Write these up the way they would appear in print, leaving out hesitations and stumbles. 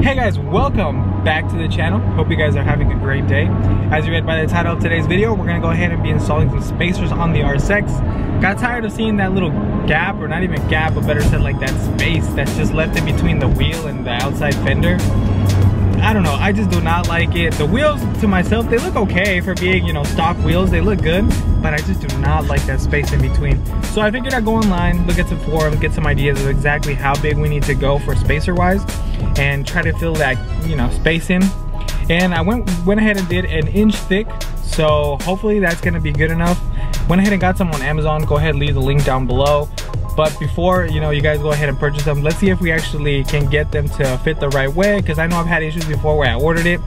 Hey guys, welcome back to the channel. Hope you guys are having a great day. As you read by the title of today's video, we're gonna go ahead and be installing some spacers on the RSX. Got tired of seeing that little gap, or not even gap, but better said like that space that's just left in between the wheel and the outside fender. I don't know, I just do not like it. The wheels to myself, they look okay for being, you know, stock wheels. They look good, but I just do not like that space in between. So I figured I'd go online, look at some forums, get some ideas of exactly how big we need to go for spacer wise and try to fill that, you know, space in. And I went ahead and did an inch thick, so hopefully that's gonna be good enough. Went ahead and got some on Amazon. Go ahead and leave the link down below. But before, you know, you guys go ahead and purchase them, let's see if we actually can get them to fit the right way, because I know I've had issues before where I ordered it,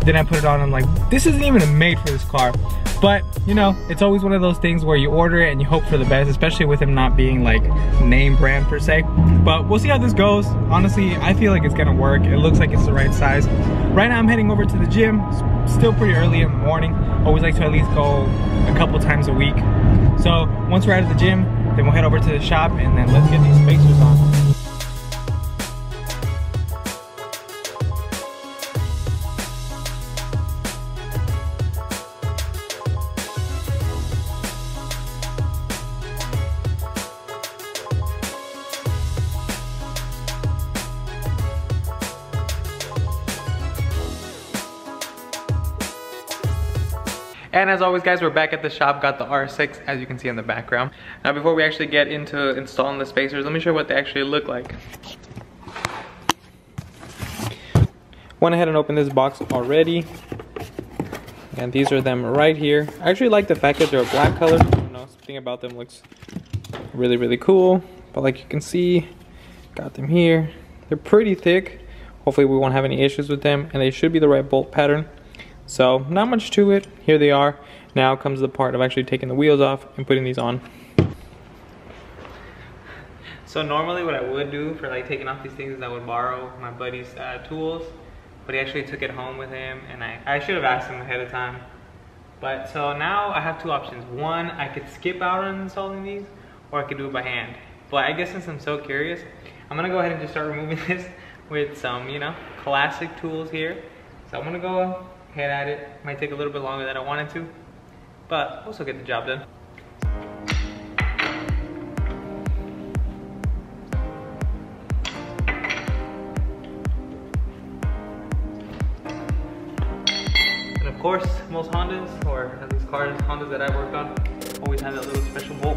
then I put it on, and I'm like, this isn't even made for this car. But, you know, it's always one of those things where you order it and you hope for the best, especially with them not being like name brand per se. But we'll see how this goes. Honestly, I feel like it's gonna work. It looks like it's the right size. Right now I'm heading over to the gym. It's still pretty early in the morning. Always like to at least go a couple times a week. So once we're out of the gym, then we'll head over to the shop and then let's get these spacers on. And as always guys, we're back at the shop, got the RSX as you can see in the background. Now before we actually get into installing the spacers, let me show you what they actually look like. Went ahead and opened this box already. And these are them right here. I actually like the fact that they're a black color. You know, something about them looks really, really cool. But like you can see, got them here. They're pretty thick. Hopefully we won't have any issues with them, and they should be the right bolt pattern. So not much to it. Here they are. Now comes the part of actually taking the wheels off and putting these on. So normally what I would do for like taking off these things is I would borrow my buddy's tools, but he actually took it home with him, and I should have asked him ahead of time. But so now I have two options. One, I could skip out on installing these, or I could do it by hand. But I guess since I'm so curious, I'm gonna go ahead and just start removing this with some, you know, classic tools here. So I'm gonna go head at it. Might take a little bit longer than I wanted to, but we'll still get the job done. And of course, most Hondas, or at least cars, Hondas that I work on, always have that little special bolt.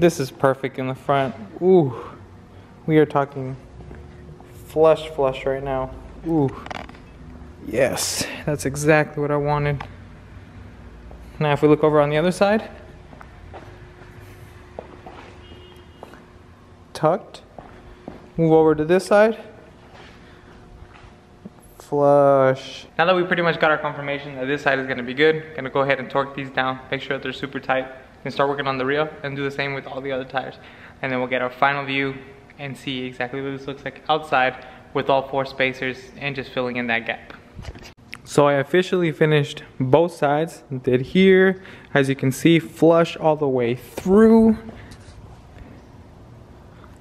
This is perfect in the front. Ooh, we are talking flush right now. Ooh, yes, that's exactly what I wanted. Now if we look over on the other side, tucked. Move over to this side, flush. Now that we pretty much got our confirmation that this side is gonna be good, gonna go ahead and torque these down, make sure that they're super tight, and start working on the rear and do the same with all the other tires. And then we'll get our final view and see exactly what this looks like outside with all 4 spacers and just filling in that gap. So I officially finished both sides, did here, as you can see, flush all the way through.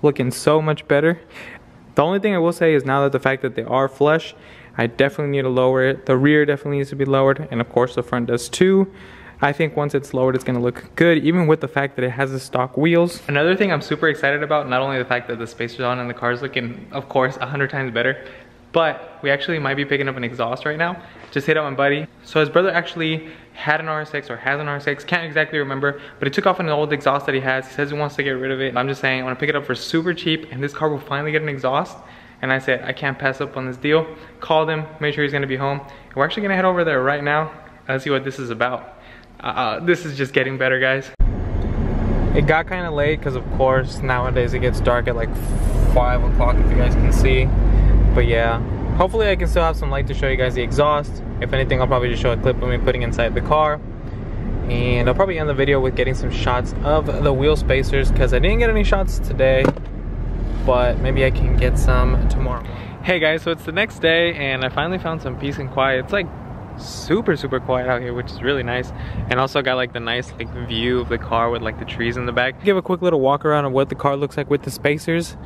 Looking so much better. The only thing I will say is now that the fact that they are flush, I definitely need to lower it. The rear definitely needs to be lowered, and of course the front does too. I think once it's lowered, it's gonna look good, even with the fact that it has the stock wheels. Another thing I'm super excited about, not only the fact that the spacer's on and the car's looking, of course, 100 times better, but we actually might be picking up an exhaust right now. Just hit up my buddy. So his brother actually had an RSX or has an RSX, can't exactly remember, but he took off an old exhaust that he has. He says he wants to get rid of it. I'm just saying, I wanna pick it up for super cheap, and this car will finally get an exhaust. And I said, I can't pass up on this deal. Called him, made sure he's gonna be home. And we're actually gonna head over there right now and see what this is about. This is just getting better, guys. It got kind of late because, of course, nowadays it gets dark at like 5 o'clock, if you guys can see. But yeah, hopefully I can still have some light to show you guys the exhaust. If anything, I'll probably just show a clip of me putting inside the car. And I'll probably end the video with getting some shots of the wheel spacers because I didn't get any shots today, but maybe I can get some tomorrow. Hey guys, so it's the next day and I finally found some peace and quiet. It's like super quiet out here, which is really nice. And also got like the nice like view of the car with like the trees in the back. Give a quick little walk around of what the car looks like with the spacers.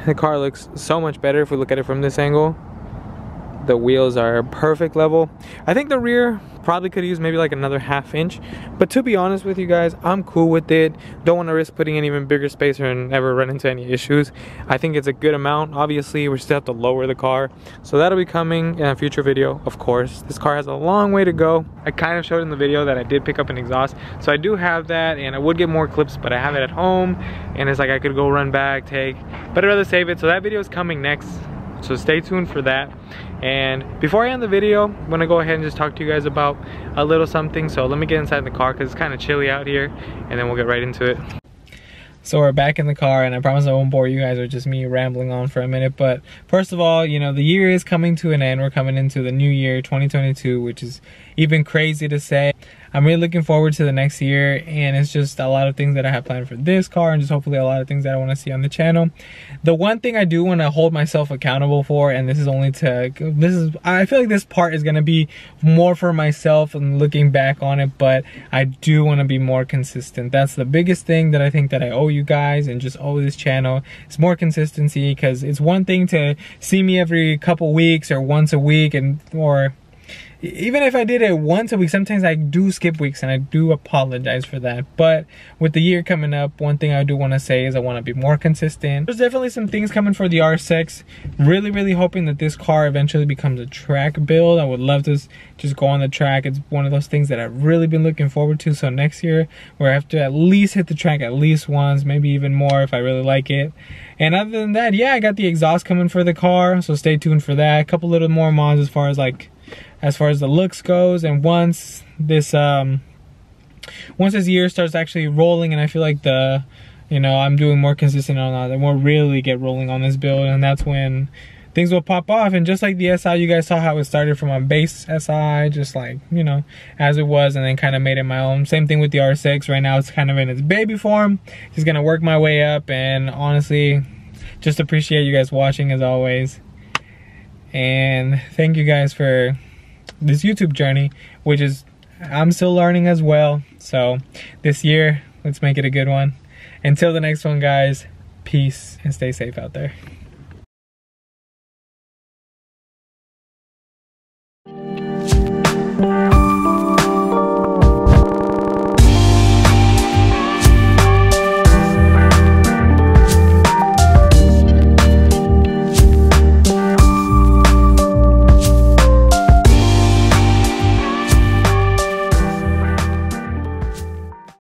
The car looks so much better if we look at it from this angle. The wheels are perfect level. I think the rear probably could use maybe like another ½ inch, but to be honest with you guys, I'm cool with it. Don't want to risk putting an even bigger spacer and ever run into any issues. I think it's a good amount. Obviously we still have to lower the car, so that'll be coming in a future video, of course. This car has a long way to go. I kind of showed in the video that I did pick up an exhaust, so I do have that, and I would get more clips, but I have it at home, and it's like I could go run back, take, but I'd rather save it. So that video is coming next, so stay tuned for that. And before I end the video, I'm gonna go ahead and just talk to you guys about a little something. So let me get inside the car because it's kind of chilly out here, and then we'll get right into it. So we're back in the car, and I promise I won't bore you guys with just me rambling on for a minute. But first of all, you know, the year is coming to an end. We're coming into the new year, 2022, which is even crazy to say. I'm really looking forward to the next year, and it's just a lot of things that I have planned for this car, and just hopefully a lot of things that I want to see on the channel. The one thing I do want to hold myself accountable for, and this is only to, I feel like this part is going to be more for myself and looking back on it, but I do want to be more consistent. That's the biggest thing that I think that I owe you guys and just owe this channel. It's more consistency, because it's one thing to see me every couple weeks or once a week, and or even if I did it once a week, sometimes I do skip weeks, and I do apologize for that. But with the year coming up, one thing I do want to say is I want to be more consistent. There's definitely some things coming for the RSX. Really hoping that this car eventually becomes a track build. I would love to just go on the track. It's one of those things that I've really been looking forward to. So next year, where I have to at least hit the track at least once, maybe even more if I really like it. And other than that, yeah, I got the exhaust coming for the car, so stay tuned for that. A couple little more mods as far as the looks goes. And once this year starts actually rolling, and I feel like I'm doing more consistent on that, and we'll really get rolling on this build, and that's when things will pop off. And just like the SI, you guys saw how it started from a base SI, just like, you know, as it was, and then kind of made it my own. Same thing with the RSX. Right now it's kind of in its baby form. Just gonna work my way up, and honestly, just appreciate you guys watching as always. And thank you guys for this YouTube journey, which is, I'm still learning as well. So this year, let's make it a good one. Until the next one, guys, peace and stay safe out there.